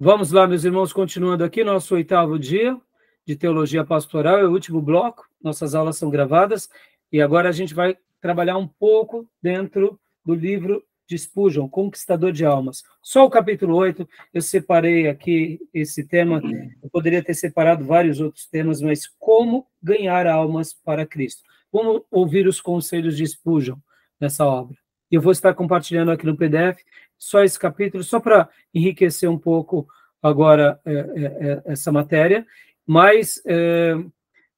Vamos lá, meus irmãos, continuando aqui, nosso 8º dia de Teologia Pastoral, é o último bloco, nossas aulas são gravadas, e agora a gente vai trabalhar um pouco dentro do livro de Spurgeon, Conquistador de Almas. Só o capítulo 8, eu separei aqui esse tema, eu poderia ter separado vários outros temas, mas como ganhar almas para Cristo. Vamos ouvir os conselhos de Spurgeon nessa obra. Eu vou estar compartilhando aqui no PDF, só esse capítulo, só para enriquecer um pouco agora essa matéria, mas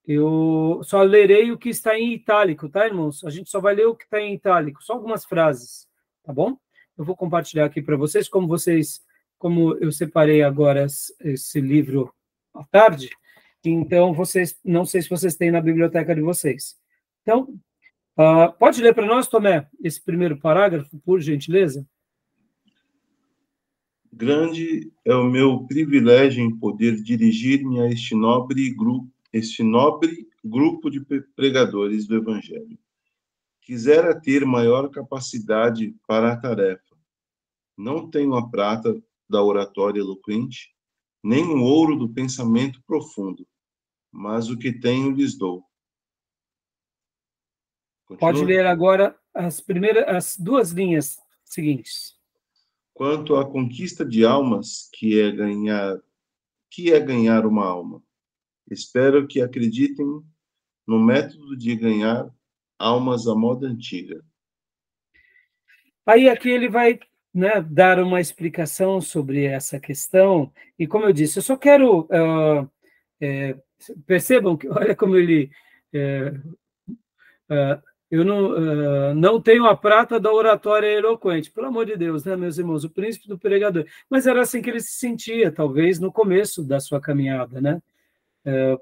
eu só lerei o que está em itálico, tá, irmãos? A gente só vai ler o que está em itálico, só algumas frases, tá bom? Eu vou compartilhar aqui para vocês, como eu separei agora esse livro à tarde, então vocês, não sei se vocês têm na biblioteca de vocês. Então, pode ler para nós, Tomé, esse primeiro parágrafo, por gentileza? Grande é o meu privilégio em poder dirigir-me a este nobre grupo de pregadores do Evangelho. Quisera ter maior capacidade para a tarefa. Não tenho a prata da oratória eloquente, nem o ouro do pensamento profundo, mas o que tenho lhes dou. Continua? Pode ler agora as duas linhas seguintes. Quanto à conquista de almas, que é ganhar uma alma. Espero que acreditem no método de ganhar almas à moda antiga. Aí aqui ele vai, né, dar uma explicação sobre essa questão, e como eu disse, eu só quero... percebam que, olha como ele... eu não tenho a prata da oratória eloquente, pelo amor de Deus, né, meus irmãos, o príncipe do pregador. Mas era assim que ele se sentia, talvez, no começo da sua caminhada, né?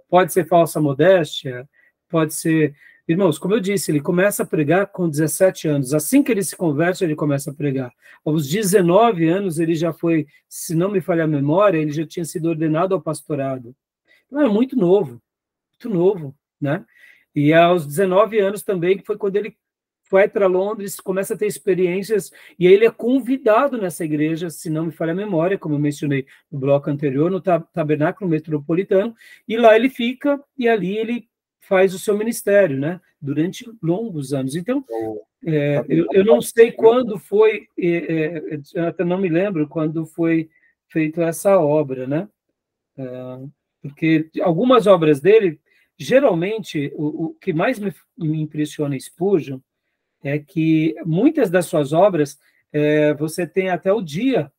Pode ser falsa modéstia, pode ser... Irmãos, como eu disse, ele começa a pregar com 17 anos. Assim que ele se converte, ele começa a pregar. Aos 19 anos, ele já foi, se não me falha a memória, ele já tinha sido ordenado ao pastorado. Então, era muito novo, né? E aos 19 anos também, foi quando ele vai para Londres, começa a ter experiências, e aí ele é convidado nessa igreja, se não me falha a memória, como eu mencionei no bloco anterior, no Tabernáculo Metropolitano, e lá ele fica, e ali ele faz o seu ministério, né, durante longos anos. Então, eu não sei quando foi, até não me lembro quando foi feita essa obra, né, porque algumas obras dele, geralmente, o que mais me impressiona em Spurgeon é que muitas das suas obras, você tem até o dia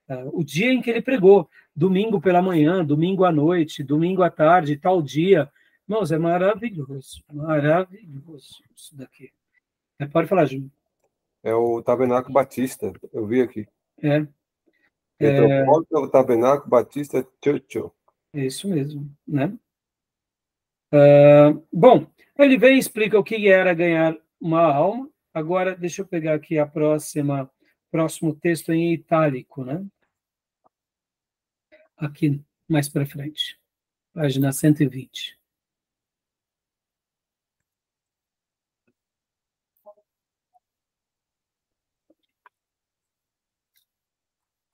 em que ele pregou, domingo pela manhã, domingo à noite, domingo à tarde, tal dia. Irmãos, é maravilhoso isso daqui. Pode falar, Júnior. É o Tabernáculo Batista, eu vi aqui. Metropolitan o Tabernáculo Batista Churchill. É isso mesmo, né? Bom, ele vem e explica o que era ganhar uma alma. Agora, deixa eu pegar aqui próximo texto em itálico, né? Aqui, mais para frente. Página 120.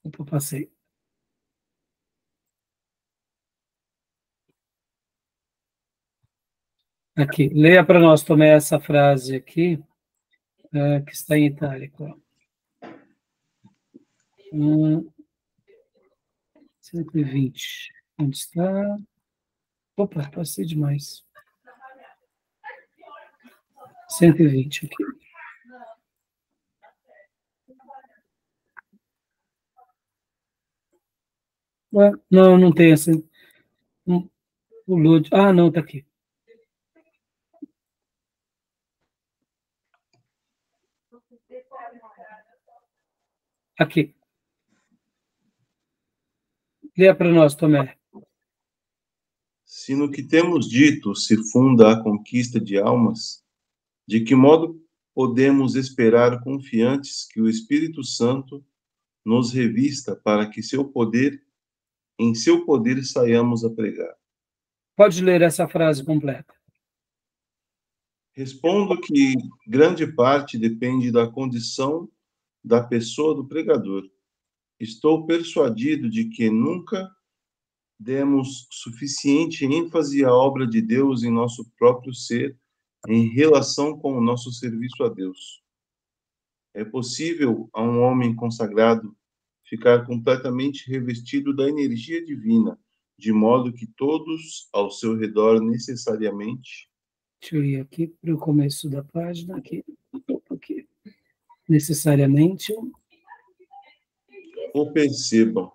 Opa, passei. Aqui, leia para nós, Tomé, essa frase aqui, que está em itálico. 120. Onde está? Opa, passei demais. 120 aqui. Não tem assim. O Lud. Não, está aqui. Aqui. Leia para nós, Tomé. Se no que temos dito se funda a conquista de almas, de que modo podemos esperar confiantes que o Espírito Santo nos revista para que em seu poder saiamos a pregar? Pode ler essa frase completa. Respondo que grande parte depende da condição da pessoa do pregador. Estou persuadido de que nunca demos suficiente ênfase à obra de Deus em nosso próprio ser, em relação com o nosso serviço a Deus. É possível a um homem consagrado ficar completamente revestido da energia divina, de modo que todos ao seu redor necessariamente... Deixa eu ir aqui para o começo da página, aqui. Necessariamente... o percebam.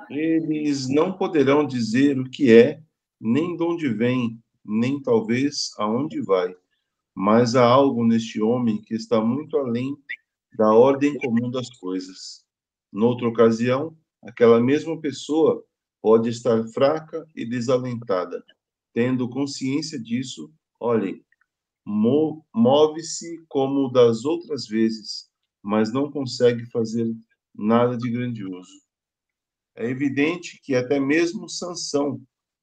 Eles não poderão dizer o que é, nem de onde vem, nem talvez aonde vai. Mas há algo neste homem que está muito além da ordem comum das coisas. Noutra ocasião, aquela mesma pessoa pode estar fraca e desalentada. Tendo consciência disso, olhem, move-se como das outras vezes, mas não consegue fazer nada de grandioso. É evidente que até mesmo Sansão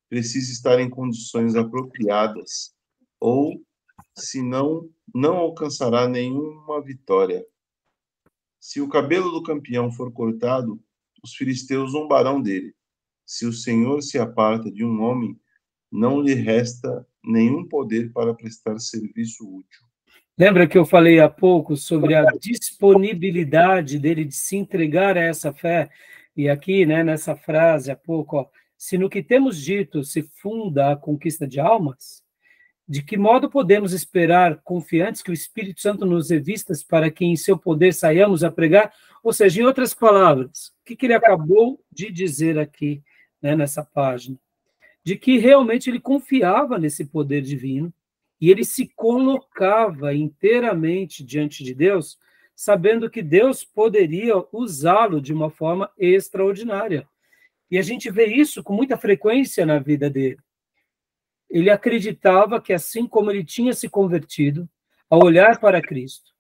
precisa estar em condições apropriadas, ou, senão, não alcançará nenhuma vitória. Se o cabelo do campeão for cortado, os filisteus zombarão dele. Se o Senhor se aparta de um homem, não lhe resta nenhum poder para prestar serviço útil. Lembra que eu falei há pouco sobre a disponibilidade dele de se entregar a essa fé? E aqui, né, nessa frase há pouco, ó, se no que temos dito se funda a conquista de almas, de que modo podemos esperar, confiantes, que o Espírito Santo nos revista para que em seu poder saiamos a pregar? Ou seja, em outras palavras, o que ele acabou de dizer aqui, né, nessa página? De que realmente ele confiava nesse poder divino e ele se colocava inteiramente diante de Deus, sabendo que Deus poderia usá-lo de uma forma extraordinária. E a gente vê isso com muita frequência na vida dele. Ele acreditava que, assim como ele tinha se convertido, ao olhar para Cristo,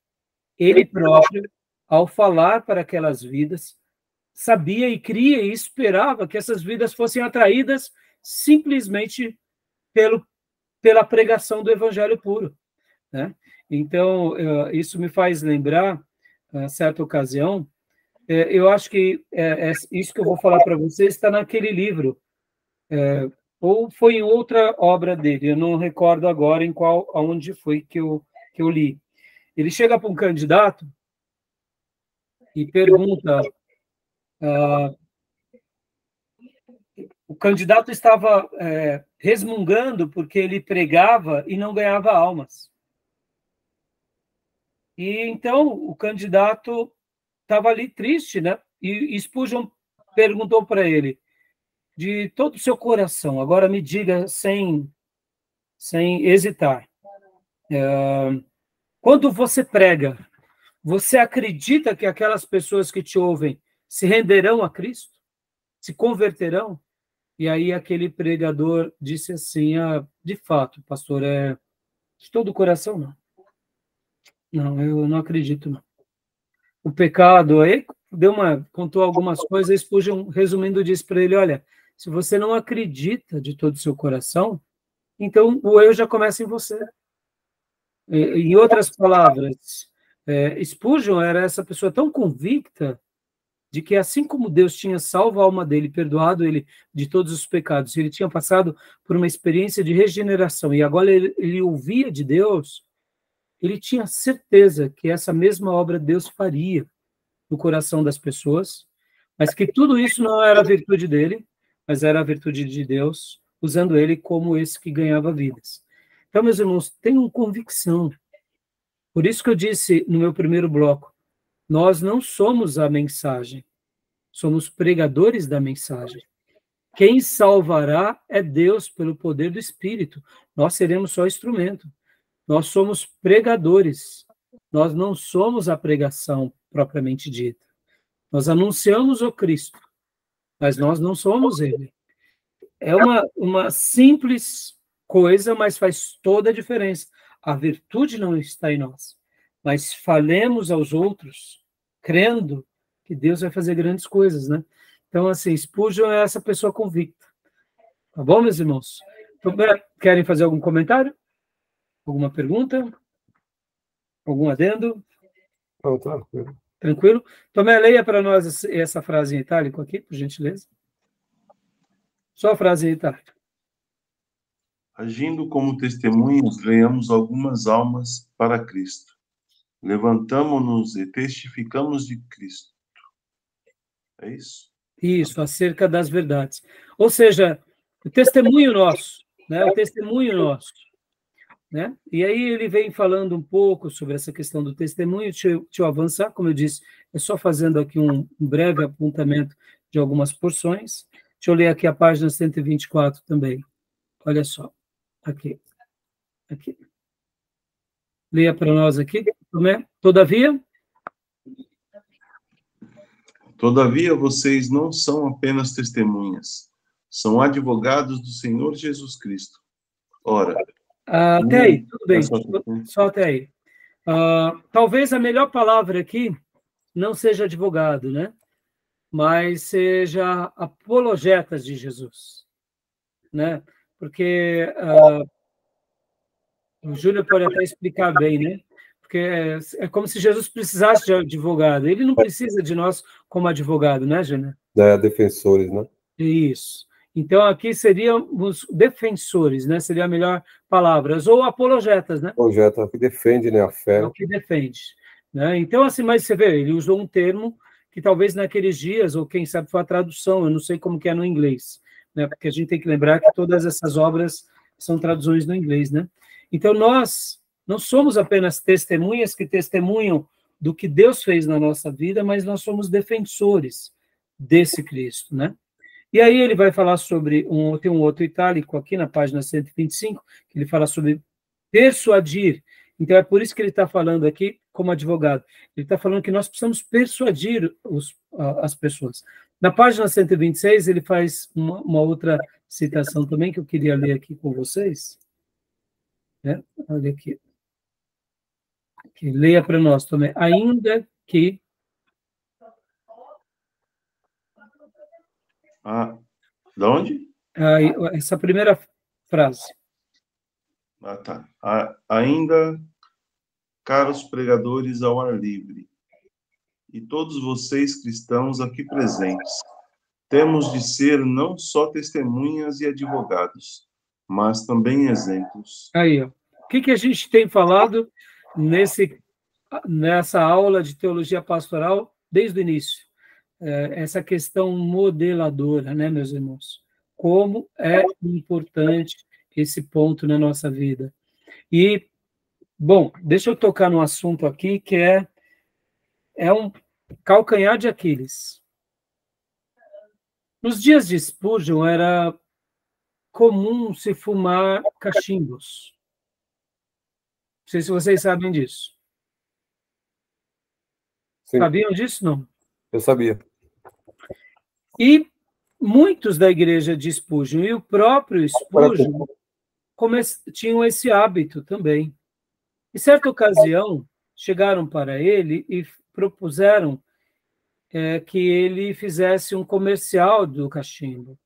ele próprio, ao falar para aquelas vidas, sabia e cria e esperava que essas vidas fossem atraídas simplesmente pela pregação do evangelho puro, né? Então, isso me faz lembrar, a certa ocasião, eu acho que isso que eu vou falar para vocês está naquele livro, ou foi em outra obra dele, eu não recordo agora aonde foi que eu li. Ele chega para um candidato e pergunta... o candidato estava resmungando porque ele pregava e não ganhava almas. E então o candidato estava ali triste, né? E Spurgeon perguntou para ele, de todo o seu coração, agora me diga sem hesitar, quando você prega, você acredita que aquelas pessoas que te ouvem se renderão a Cristo? Se converterão? E aí aquele pregador disse assim, de fato, pastor, de todo o coração, não. Não, eu não acredito, não. O pecado, aí contou algumas coisas, Spurgeon, resumindo, disse para ele, olha, se você não acredita de todo o seu coração, então o eu já começa em você. Em outras palavras, Spurgeon era essa pessoa tão convicta de que assim como Deus tinha salvo a alma dele, perdoado ele de todos os pecados, ele tinha passado por uma experiência de regeneração e agora ele ouvia de Deus, ele tinha certeza que essa mesma obra Deus faria no coração das pessoas, mas que tudo isso não era a virtude dele, mas era a virtude de Deus, usando ele como esse que ganhava vidas. Então, meus irmãos, tenham convicção. Por isso que eu disse no meu primeiro bloco, nós não somos a mensagem, somos pregadores da mensagem. Quem salvará é Deus pelo poder do Espírito. Nós seremos só instrumento. Nós somos pregadores. Nós não somos a pregação propriamente dita. Nós anunciamos o Cristo, mas nós não somos ele. É uma simples coisa, mas faz toda a diferença. A virtude não está em nós, mas falemos aos outros, crendo que Deus vai fazer grandes coisas, né? Então, assim, Spurgeon é essa pessoa convicta. Tá bom, meus irmãos? Então, querem fazer algum comentário? Alguma pergunta? Algum adendo? Não, tranquilo. Tranquilo? Tomé, leia para nós essa frase em itálico aqui, por gentileza. Só a frase em itálico. Agindo como testemunhas, ganhamos algumas almas para Cristo. Levantamo-nos e testificamos de Cristo. É isso? Isso, acerca das verdades. Ou seja, o testemunho nosso, né? O testemunho nosso, né? E aí ele vem falando um pouco sobre essa questão do testemunho. Deixa eu avançar, como eu disse, é só fazendo aqui um breve apontamento de algumas porções. Deixa eu ler aqui a página 124 também. Olha só, aqui. Leia para nós aqui, né? Todavia, vocês não são apenas testemunhas, são advogados do Senhor Jesus Cristo. Ora, até aí, tudo bem, só até aí. Talvez a melhor palavra aqui não seja advogado, né? Mas seja apologetas de Jesus, né? Porque o Júlio pode até explicar bem, né? Porque é como se Jesus precisasse de advogado. Ele não precisa de nós como advogado, né, Júnior? Defensores, né? Isso. Então, aqui seriam os defensores, né? Seria a melhor palavra. Ou apologetas, né? Apologeta, que defende, né, a fé. É o que defende. Né? Então, assim, mas você vê, ele usou um termo que talvez naqueles dias, ou quem sabe foi a tradução, eu não sei como que é no inglês, né? Porque a gente tem que lembrar que todas essas obras são traduções no inglês, né? Então, nós não somos apenas testemunhas que testemunham do que Deus fez na nossa vida, mas nós somos defensores desse Cristo, né? E aí ele vai falar sobre, tem um outro itálico aqui na página 125, que ele fala sobre persuadir. Então é por isso que ele está falando aqui como advogado. Ele está falando que nós precisamos persuadir as pessoas. Na página 126, ele faz uma outra citação também, que eu queria ler aqui com vocês. Né? Olha aqui. Leia para nós também. Ainda que... De onde? Essa primeira frase. Tá. Ainda, caros pregadores ao ar livre, e todos vocês cristãos aqui presentes, temos de ser não só testemunhas e advogados, mas também exemplos. Aí, ó. O que a gente tem falado nessa aula de teologia pastoral desde o início? Essa questão modeladora, né, meus irmãos? Como é importante esse ponto na nossa vida. E, bom, deixa eu tocar num assunto aqui que é um calcanhar de Aquiles. Nos dias de Spurgeon, era comum se fumar cachimbos. Não sei se vocês sabem disso. Sim. Sabiam disso, não? Eu sabia. E muitos da igreja de Spurgeon e o próprio Spurgeon tinham esse hábito também. Em certa ocasião, chegaram para ele e propuseram que ele fizesse um comercial do cachimbo.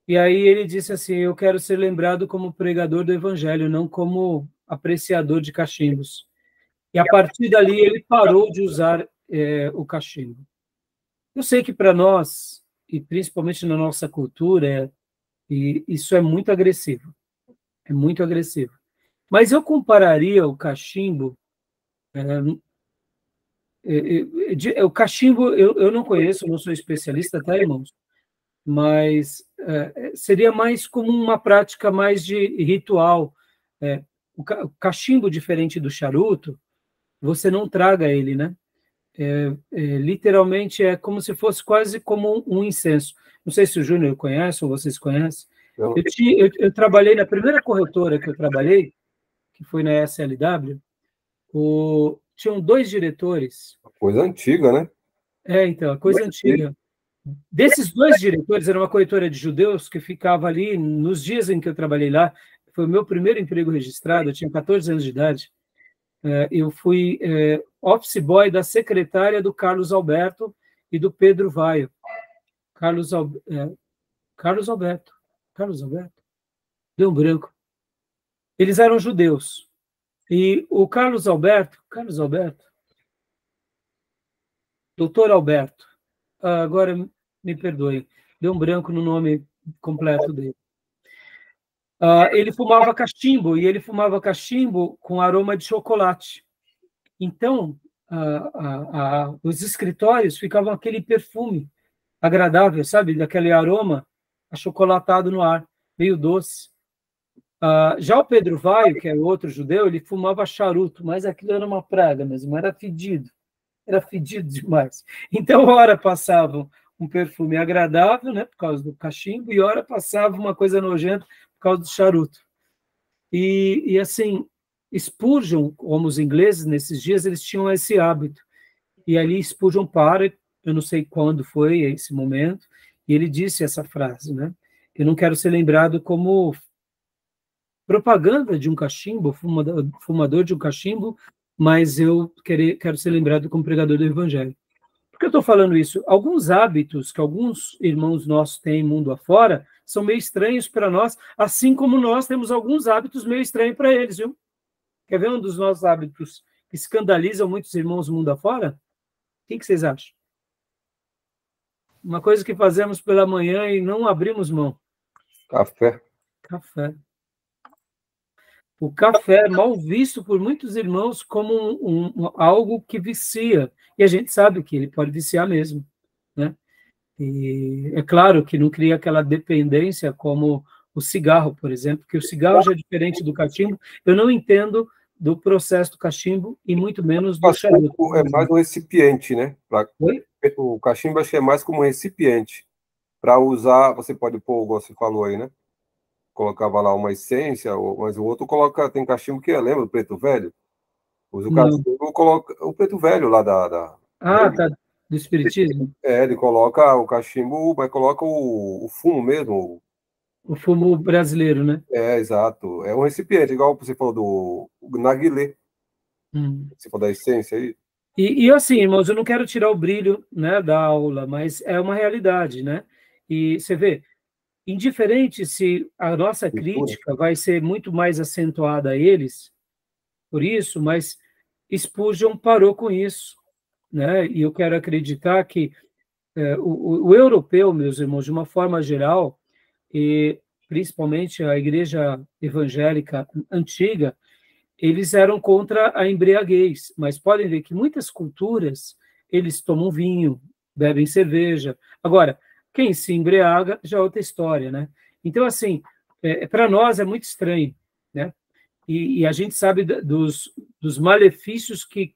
E aí ele disse assim, eu quero ser lembrado como pregador do evangelho, não como apreciador de cachimbos. E a partir dali ele parou de usar o cachimbo. Eu sei que para nós, e principalmente na nossa cultura, isso é muito agressivo. É muito agressivo. Mas eu compararia o cachimbo... o cachimbo eu não conheço, eu não sou especialista, tá, irmãos? Mas seria mais como uma prática mais de ritual. O cachimbo, diferente do charuto, você não traga ele, né? Literalmente é como se fosse quase como um incenso. Não sei se o Júnior conhece ou vocês conhecem. Eu trabalhei na primeira corretora que eu trabalhei, que foi na SLW, tinham 2 diretores. Coisa antiga, né? Então, a coisa antiga. Desses 2 diretores, era uma corretora de judeus que ficava ali, nos dias em que eu trabalhei lá, foi o meu primeiro emprego registrado, eu tinha 14 anos de idade, eu fui office boy da secretária do Carlos Alberto e do Pedro Vaio. Carlos Alberto. Deu um branco. Eles eram judeus. E o Carlos Alberto, Doutor Alberto. Agora, me perdoe, deu um branco no nome completo dele. Ele fumava cachimbo, e ele fumava cachimbo com aroma de chocolate. Então, os escritórios ficavam aquele perfume agradável, sabe? Daquele aroma achocolatado no ar, meio doce. Já o Pedro Vaio, que era outro judeu, ele fumava charuto, mas aquilo era uma praga mesmo, era fedido demais. Então, ora passavam um perfume agradável, né, por causa do cachimbo, e ora passava uma coisa nojenta por causa do charuto. E assim, Spurgeon, como os ingleses, nesses dias, eles tinham esse hábito. E ali Spurgeon para, eu não sei quando foi esse momento, e ele disse essa frase, né? Eu não quero ser lembrado como propaganda de um cachimbo, fumador de um cachimbo, mas eu quero ser lembrado como pregador do evangelho. Por que eu estou falando isso? Alguns hábitos que alguns irmãos nossos têm mundo afora são meio estranhos para nós, assim como nós temos alguns hábitos meio estranhos para eles, viu? Quer ver um dos nossos hábitos que escandalizam muitos irmãos mundo afora? O que vocês acham? Uma coisa que fazemos pela manhã e não abrimos mão. Café. Café. O café é mal visto por muitos irmãos como algo que vicia. E a gente sabe que ele pode viciar mesmo, né? E é claro que não cria aquela dependência como o cigarro, por exemplo, que o cigarro já é diferente do cachimbo. Eu não entendo do processo do cachimbo e muito menos do charuto. É mais um recipiente, né? Oi? O cachimbo acho que é mais como um recipiente. Para usar, você pode pôr, como você falou aí, né? Colocava lá uma essência, mas o outro coloca, tem cachimbo que lembra do preto velho? Usa o cachimbo, coloca o preto velho lá da tá, do espiritismo? ele coloca o cachimbo, mas coloca o fumo mesmo. O fumo brasileiro, né? Exato. É um recipiente, igual você falou do narguilé. Você falou da essência aí. E assim, irmãos, eu não quero tirar o brilho, né, da aula, mas é uma realidade, né? E você vê, indiferente se a nossa crítica vai ser muito mais acentuada a eles, por isso, mas Spurgeon parou com isso, né? E eu quero acreditar que o europeu, meus irmãos, de uma forma geral, e principalmente a igreja evangélica antiga, eles eram contra a embriaguez, mas podem ver que muitas culturas, eles tomam vinho, bebem cerveja. Agora, quem se embriaga já é outra história, né? Então, assim, para nós é muito estranho, né? E a gente sabe dos malefícios que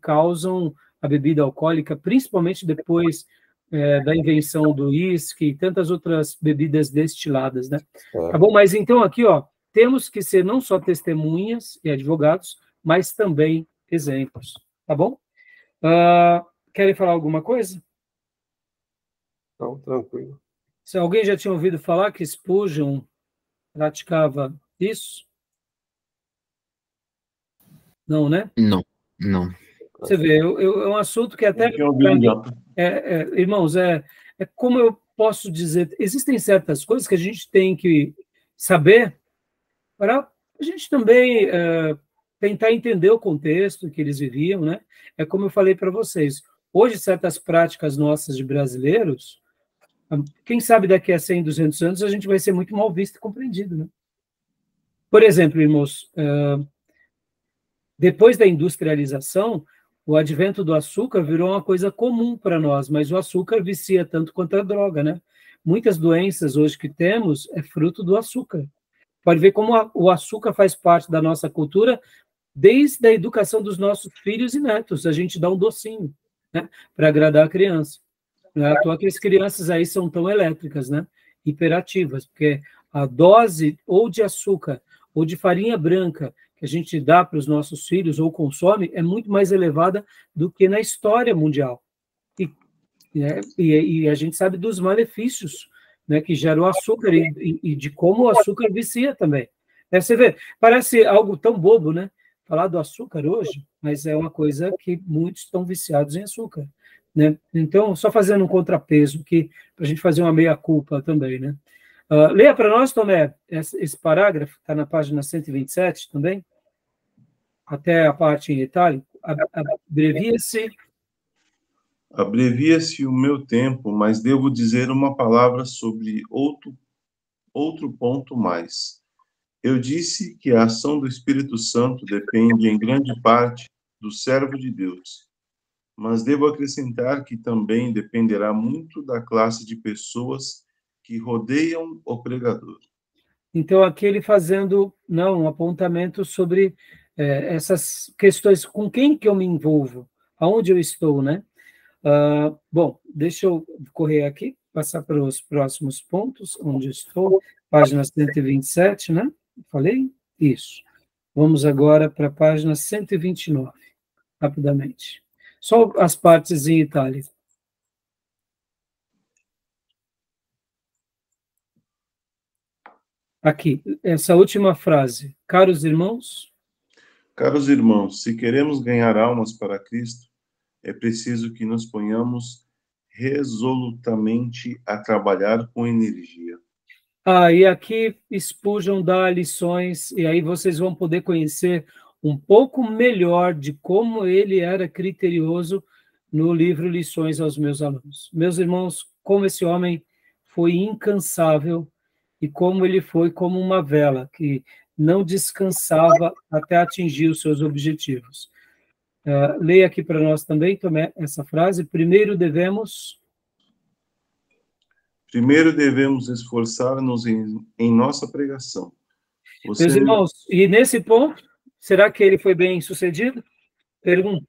causam a bebida alcoólica, principalmente depois da invenção do uísque e tantas outras bebidas destiladas, né? Tá bom? Mas então aqui, ó, temos que ser não só testemunhas e advogados, mas também exemplos, tá bom? Querem falar alguma coisa? Não, tranquilo. Se alguém já tinha ouvido falar que Spurgeon praticava isso? Não, né? Não. Você vê, é um assunto que até... irmãos, como eu posso dizer, existem certas coisas que a gente tem que saber para a gente também tentar entender o contexto que eles viviam, né? É como eu falei para vocês, hoje certas práticas nossas de brasileiros, quem sabe daqui a 100, 200 anos a gente vai ser muito mal visto e compreendido, né? Por exemplo, irmãos, depois da industrialização, o advento do açúcar virou uma coisa comum para nós, mas o açúcar vicia tanto quanto a droga, né? Muitas doenças hoje que temos é fruto do açúcar. Pode ver como o açúcar faz parte da nossa cultura desde a educação dos nossos filhos e netos. A gente dá um docinho, né, para agradar a criança. Não é à toa que as crianças aí são tão elétricas, né? Hiperativas, porque a dose ou de açúcar ou de farinha branca que a gente dá para os nossos filhos ou consome é muito mais elevada do que na história mundial. E a gente sabe dos malefícios, né, que gera o açúcar e de como o açúcar vicia também. Você vê, parece algo tão bobo, né? Falar do açúcar hoje, mas é uma coisa que muitos estão viciados em açúcar, né? Então, só fazendo um contrapeso aqui, para a gente fazer uma meia-culpa também, né? Leia para nós, Tomé, esse parágrafo, está na página 127 também, até a parte em itálico. Abrevia-se Abrevia-se o meu tempo, mas devo dizer uma palavra sobre outro ponto mais. Eu disse que a ação do Espírito Santo depende em grande parte do servo de Deus, mas devo acrescentar que também dependerá muito da classe de pessoas que rodeiam o pregador. Então, aqui ele fazendo um apontamento sobre essas questões, com quem que eu me envolvo, aonde eu estou, né? Bom, deixa eu correr aqui, passar para os próximos pontos, onde estou, página 127, né? Falei? Isso. Vamos agora para a página 129, rapidamente. Só as partes em itálico. Aqui, essa última frase. Caros irmãos. Caros irmãos, se queremos ganhar almas para Cristo, é preciso que nos ponhamos resolutamente a trabalhar com energia. E aqui Spurgeon dá lições, e aí vocês vão poder conhecer um pouco melhor de como ele era criterioso no livro Lições aos Meus Alunos. Meus irmãos, como esse homem foi incansável e como ele foi como uma vela que não descansava até atingir os seus objetivos. Leia aqui para nós também, Tomé, essa frase. Primeiro devemos esforçar-nos em nossa pregação. Meus irmãos, e nesse ponto, será que ele foi bem sucedido? Pergunta.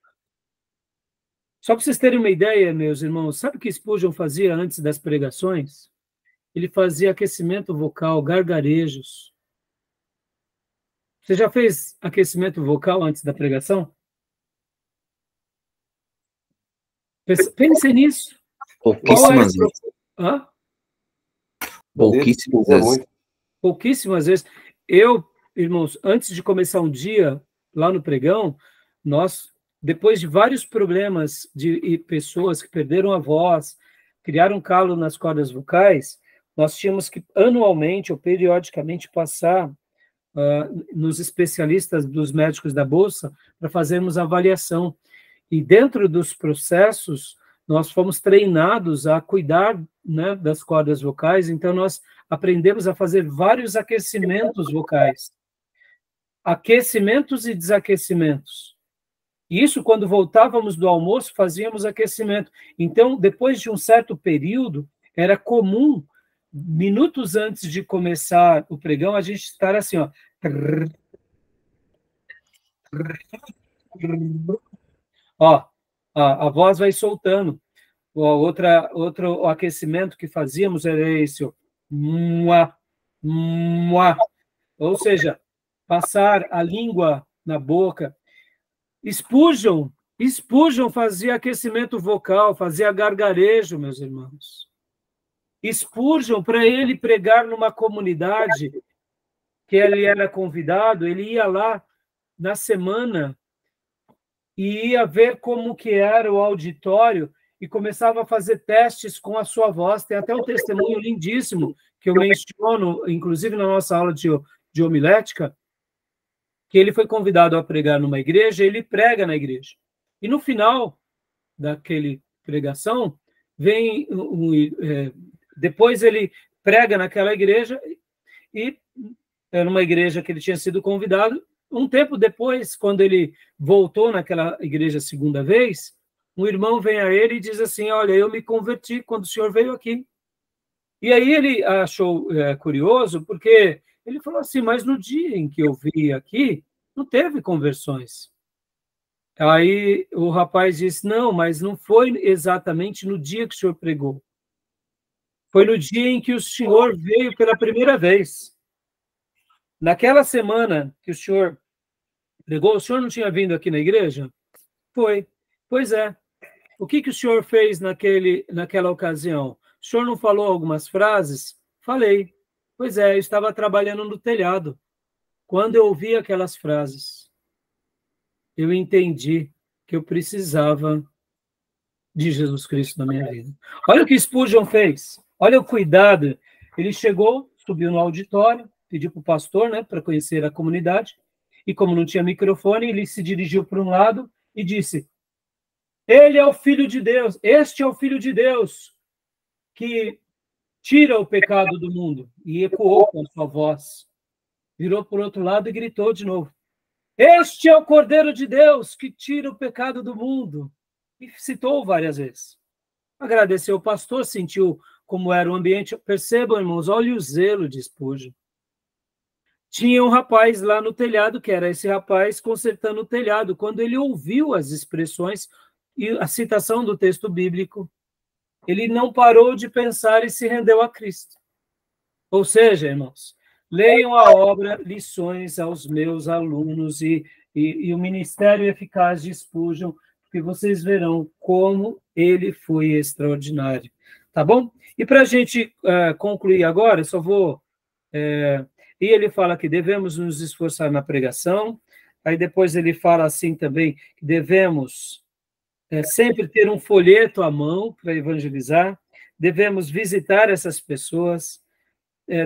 Só para vocês terem uma ideia, meus irmãos, sabe o que Spurgeon fazia antes das pregações? Ele fazia aquecimento vocal, gargarejos. Você já fez aquecimento vocal antes da pregação? Pense nisso. Pouquíssimas vezes. Pouquíssimas vezes. Pouquíssimas vezes. Eu, irmãos, antes de começar um dia lá no pregão, nós, depois de vários problemas de pessoas que perderam a voz, criaram calo nas cordas vocais, nós tínhamos que anualmente ou periodicamente passar nos especialistas dos médicos da Bolsa para fazermos avaliação. E dentro dos processos, nós fomos treinados a cuidar, né, das cordas vocais, então nós aprendemos a fazer vários aquecimentos vocais. Aquecimentos e desaquecimentos. Isso, quando voltávamos do almoço, fazíamos aquecimento. Então, depois de um certo período, era comum, minutos antes de começar o pregão, a gente estar assim, ó. Ó, a voz vai soltando. Outro aquecimento que fazíamos era esse, ó. Mua, mua. Ou seja, passar a língua na boca. Spurgeon fazia aquecimento vocal, fazia gargarejo, meus irmãos. Spurgeon, para ele pregar numa comunidade que ele era convidado, ele ia lá na semana e ia ver como que era o auditório e começava a fazer testes com a sua voz. Tem até um testemunho lindíssimo que eu menciono, inclusive na nossa aula de homilética, que ele foi convidado a pregar numa igreja, ele prega na igreja. E no final daquele pregação, depois ele prega naquela igreja, e era uma igreja que ele tinha sido convidado. Um tempo depois, quando ele voltou naquela igreja a segunda vez, um irmão vem a ele e diz assim: olha, eu me converti quando o senhor veio aqui. E aí ele achou curioso, porque ele falou assim, mas no dia em que eu vi aqui, não teve conversões. Aí o rapaz disse, não, mas não foi exatamente no dia que o senhor pregou. Foi no dia em que o senhor veio pela primeira vez. Naquela semana que o senhor pregou, o senhor não tinha vindo aqui na igreja? Foi. Pois é. O que o senhor fez naquela ocasião? O senhor não falou algumas frases? Falei. Pois é, eu estava trabalhando no telhado. Quando eu ouvi aquelas frases, eu entendi que eu precisava de Jesus Cristo na minha vida. Olha o que Spurgeon fez. Olha o cuidado. Ele chegou, subiu no auditório, pediu para o pastor, né, para conhecer a comunidade, e como não tinha microfone, ele se dirigiu para um lado e disse: Ele é o Filho de Deus. Este é o Filho de Deus que tira o pecado do mundo. E ecoou com a sua voz. Virou por outro lado e gritou de novo. Este é o Cordeiro de Deus que tira o pecado do mundo. E citou várias vezes. Agradeceu o pastor, sentiu como era o ambiente. Percebam, irmãos, olha o zelo de Spurgeon. Tinha um rapaz lá no telhado, que era esse rapaz consertando o telhado. Quando ele ouviu as expressões e a citação do texto bíblico, ele não parou de pensar e se rendeu a Cristo. Ou seja, irmãos, leiam a obra Lições aos Meus Alunos e o Ministério Eficaz de Spurgeon, porque vocês verão como ele foi extraordinário. Tá bom? E para a gente concluir agora, eu só vou... E ele fala que devemos nos esforçar na pregação, aí depois ele fala assim também, que devemos sempre ter um folheto à mão para evangelizar, devemos visitar essas pessoas,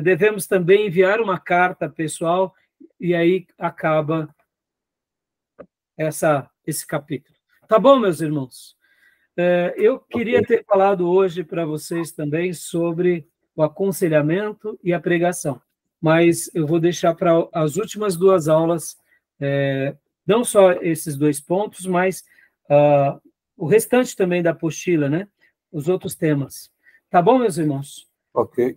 devemos também enviar uma carta pessoal, e aí acaba esse capítulo. Tá bom, meus irmãos? Eu queria ter falado hoje para vocês também sobre o aconselhamento e a pregação, mas eu vou deixar para as últimas 2 aulas, não só esses 2 pontos, mas o restante também da apostila, né? Os outros temas. Tá bom, meus irmãos? Ok.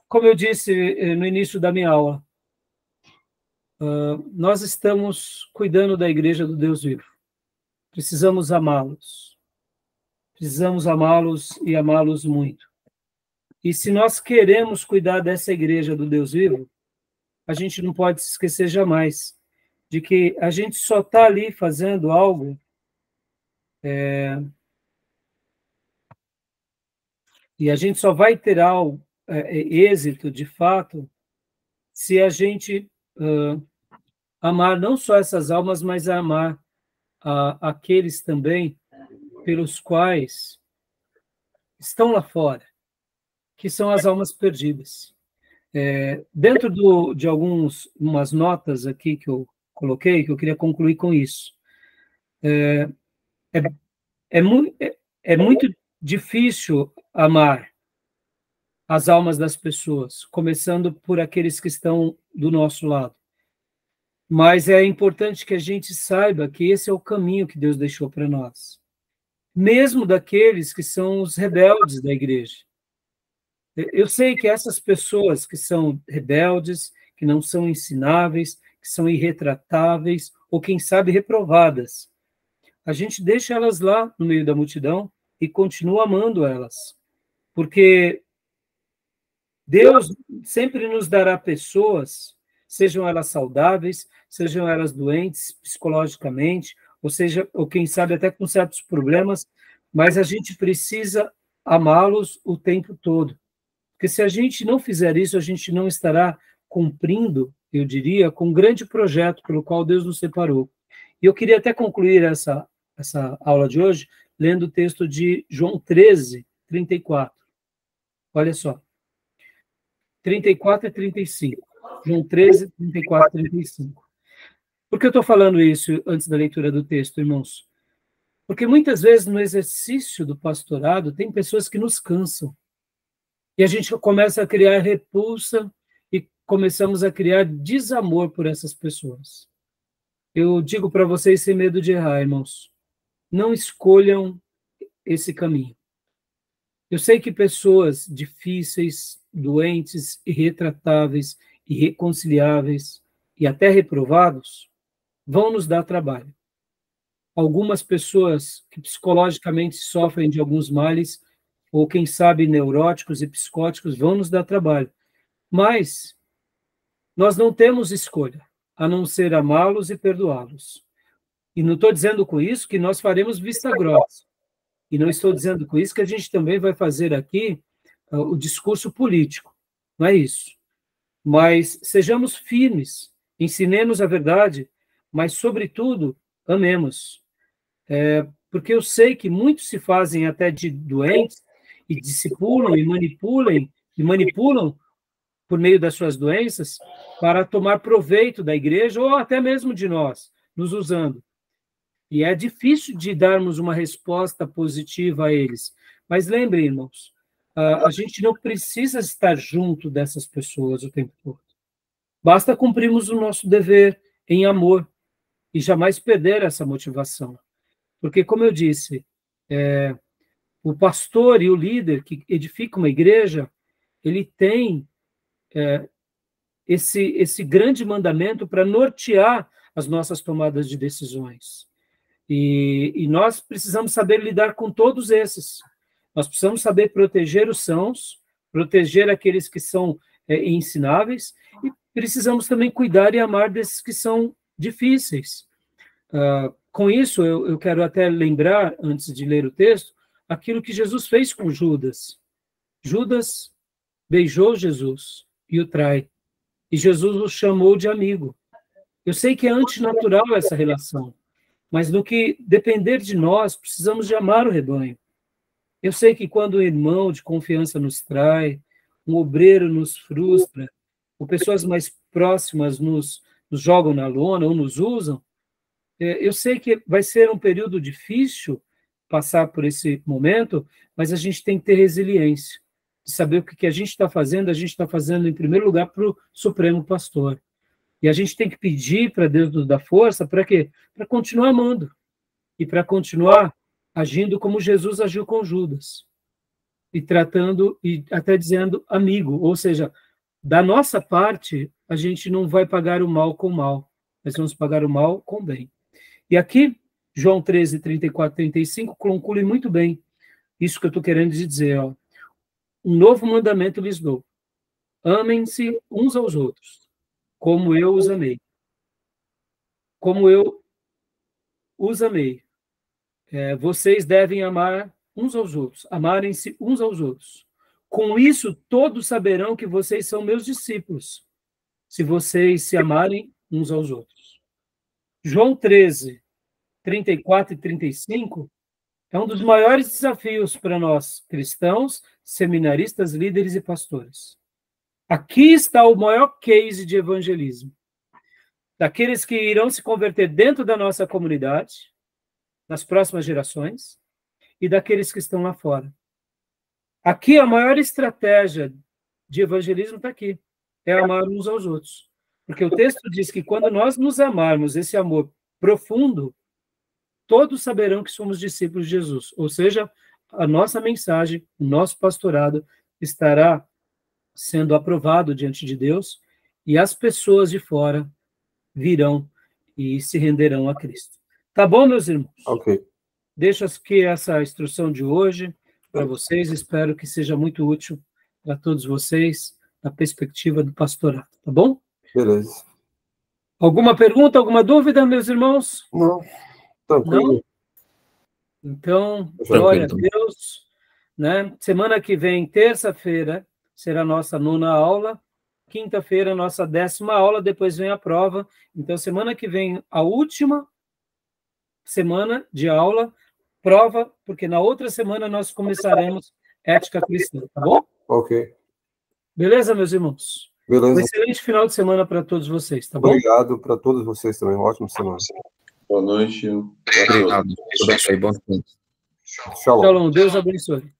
Como eu disse no início da minha aula, nós estamos cuidando da Igreja do Deus Vivo. Precisamos amá-los. Precisamos amá-los e amá-los muito. E se nós queremos cuidar dessa Igreja do Deus Vivo, a gente não pode se esquecer jamais de que a gente só está ali fazendo algo e a gente só vai ter êxito, de fato, se a gente amar não só essas almas, mas amar aqueles também pelos quais estão lá fora, que são as almas perdidas. Dentro de umas notas aqui que eu coloquei, que eu queria concluir com isso. É muito difícil amar as almas das pessoas, começando por aqueles que estão do nosso lado. Mas é importante que a gente saiba que esse é o caminho que Deus deixou para nós. Mesmo daqueles que são os rebeldes da igreja. Eu sei que essas pessoas que são rebeldes, que não são ensináveis, que são irretratáveis, ou quem sabe reprovadas, a gente deixa elas lá no meio da multidão e continua amando elas. Porque Deus sempre nos dará pessoas, sejam elas saudáveis, sejam elas doentes psicologicamente, ou quem sabe até com certos problemas, mas a gente precisa amá-los o tempo todo. Porque se a gente não fizer isso, a gente não estará cumprindo, eu diria, com um grande projeto pelo qual Deus nos separou. E eu queria até concluir essa aula de hoje lendo o texto de João 13, 34. Olha só. 34 e 35. João 13, 34 e 35. Por que eu estou falando isso antes da leitura do texto, irmãos? Porque muitas vezes no exercício do pastorado tem pessoas que nos cansam. E a gente começa a criar repulsa e começamos a criar desamor por essas pessoas. Eu digo para vocês sem medo de errar, irmãos. Não escolham esse caminho. Eu sei que pessoas difíceis, doentes, irretratáveis, irreconciliáveis e até reprovados vão nos dar trabalho. Algumas pessoas que psicologicamente sofrem de alguns males, ou quem sabe neuróticos e psicóticos, vão nos dar trabalho. Mas nós não temos escolha, a não ser amá-los e perdoá-los. E não estou dizendo com isso que nós faremos vista grossa. E não estou dizendo com isso que a gente também vai fazer aqui o discurso político. Não é isso. Mas sejamos firmes, ensinemos a verdade, mas, sobretudo, amemos. Porque eu sei que muitos se fazem até de doentes e discipulam e manipulam por meio das suas doenças para tomar proveito da igreja ou até mesmo de nós, nos usando. E é difícil de darmos uma resposta positiva a eles. Mas lembrem, irmãos, a gente não precisa estar junto dessas pessoas o tempo todo. Basta cumprirmos o nosso dever em amor e jamais perder essa motivação. Porque, como eu disse, o pastor e o líder que edifica uma igreja, ele tem esse grande mandamento para nortear as nossas tomadas de decisões. E nós precisamos saber lidar com todos esses. Nós precisamos saber proteger os sãos, proteger aqueles que são ensináveis, e precisamos também cuidar e amar desses que são difíceis. Com isso, eu quero até lembrar, antes de ler o texto, aquilo que Jesus fez com Judas. Judas beijou Jesus e o trai. E Jesus o chamou de amigo. Eu sei que é antinatural essa relação, mas no que depender de nós, precisamos de amar o rebanho. Eu sei que quando um irmão de confiança nos trai, um obreiro nos frustra, ou pessoas mais próximas nos jogam na lona ou nos usam, eu sei que vai ser um período difícil passar por esse momento, mas a gente tem que ter resiliência, de saber o que a gente está fazendo em primeiro lugar para o Supremo Pastor. E a gente tem que pedir para Deus dar força, para quê? Para continuar amando, e para continuar agindo como Jesus agiu com Judas, e tratando, e até dizendo amigo, ou seja, da nossa parte, a gente não vai pagar o mal com o mal, nós vamos pagar o mal com o bem. E aqui, João 13, 34, 35, conclui muito bem isso que eu estou querendo dizer. Ó. Um novo mandamento lhes dou. Amem-se uns aos outros, como eu os amei. Como eu os amei. Vocês devem amar uns aos outros, amarem-se uns aos outros. Com isso, todos saberão que vocês são meus discípulos, se vocês se amarem uns aos outros. João 13, 34 e 35 é um dos maiores desafios para nós, cristãos, seminaristas, líderes e pastores. Aqui está o maior case de evangelismo. Daqueles que irão se converter dentro da nossa comunidade, nas próximas gerações, e daqueles que estão lá fora. Aqui a maior estratégia de evangelismo está aqui, é amar uns aos outros. Porque o texto diz que quando nós nos amarmos, esse amor profundo, todos saberão que somos discípulos de Jesus. Ou seja, a nossa mensagem, o nosso pastorado estará sendo aprovado diante de Deus e as pessoas de fora virão e se renderão a Cristo. Tá bom, meus irmãos? Ok. Deixo aqui essa instrução de hoje para vocês. Espero que seja muito útil para todos vocês na perspectiva do pastorado. Tá bom? Beleza. Alguma pergunta, alguma dúvida, meus irmãos? Não. Tranquilo. Não? Então, glória a Deus. Né? Semana que vem, terça-feira, será a nossa 9ª aula. Quinta-feira, nossa 10ª aula. Depois vem a prova. Então, semana que vem, a última semana de aula, prova, porque na outra semana nós começaremos ética cristã. Tá bom? Ok. Beleza, meus irmãos? Beleza. Um excelente final de semana para todos vocês, tá bom? Obrigado para todos vocês também. Uma ótima semana. Boa noite. Obrigado. Bom tempo. Shalom. Shalom. Deus abençoe.